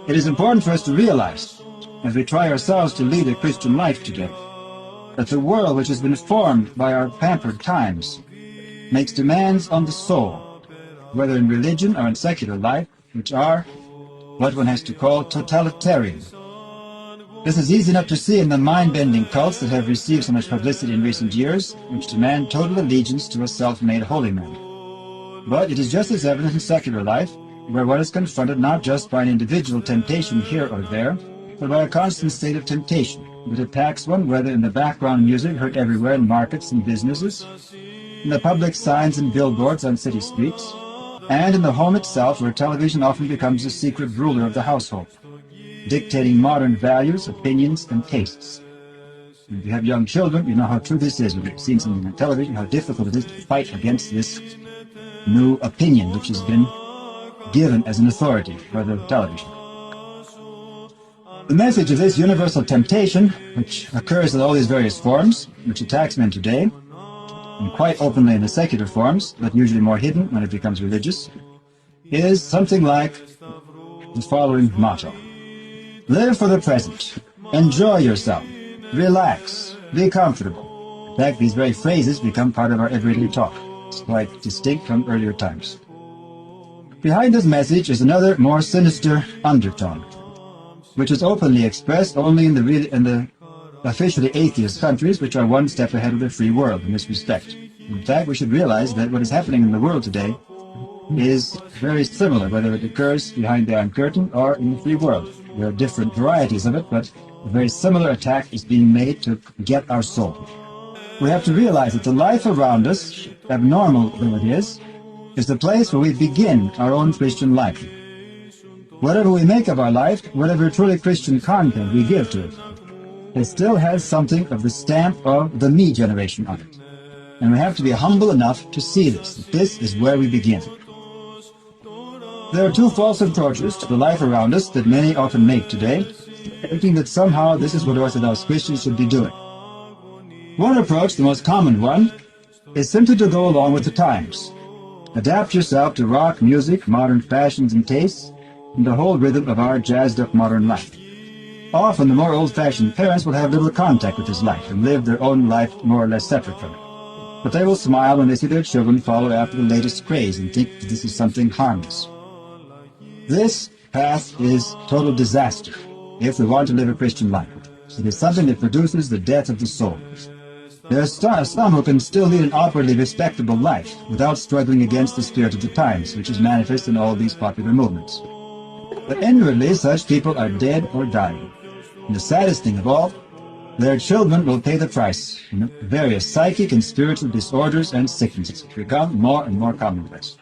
It is important for us to realize, as we try ourselves to lead a Christian life today, that the world which has been formed by our pampered times makes demands on the soul, whether in religion or in secular life, which are what one has to call totalitarian. This is easy enough to see in the mind-bending cults that have received so much publicity in recent years, which demand total allegiance to a self-made holy man. But it is just as evident in secular life, where one is confronted not just by an individual temptation here or there, but by a constant state of temptation that attacks one, whether in the background music heard everywhere in markets and businesses, in the public signs and billboards on city streets, and in the home itself, where television often becomes the secret ruler of the household, dictating modern values, opinions, and tastes. And if you have young children, you know how true this is. We've seen something on television, how difficult it is to fight against this new opinion which has been given as an authority by the television. The message of this universal temptation, which occurs in all these various forms, which attacks men today, and quite openly in the secular forms, but usually more hidden when it becomes religious, is something like the following motto: live for the present, enjoy yourself, relax, be comfortable. In fact, these very phrases become part of our everyday talk. It's quite distinct from earlier times. Behind this message is another, more sinister undertone, which is openly expressed only in the officially atheist countries, which are one step ahead of the free world in this respect. In fact, we should realize that what is happening in the world today is very similar, whether it occurs behind the Iron Curtain or in the free world. There are different varieties of it, but a very similar attack is being made to get our soul. We have to realize that the life around us, abnormal though it is the place where we begin our own Christian life. Whatever we make of our life, whatever truly Christian content we give to it, it still has something of the stamp of the me generation on it. And we have to be humble enough to see this, that this is where we begin. There are two false approaches to the life around us that many often make today, thinking that somehow this is what Orthodox Christians should be doing. One approach, the most common one, is simply to go along with the times. Adapt yourself to rock music, modern fashions and tastes, and the whole rhythm of our jazzed-up modern life. Often the more old-fashioned parents will have little contact with this life and live their own life more or less separate from it. But they will smile when they see their children follow after the latest craze and think that this is something harmless. This path is total disaster if we want to live a Christian life. It is something that produces the death of the soul. There are some who can still lead an outwardly respectable life without struggling against the spirit of the times, which is manifest in all these popular movements. But inwardly, such people are dead or dying. And the saddest thing of all, their children will pay the price in various psychic and spiritual disorders and sicknesses, which become more and more commonplace.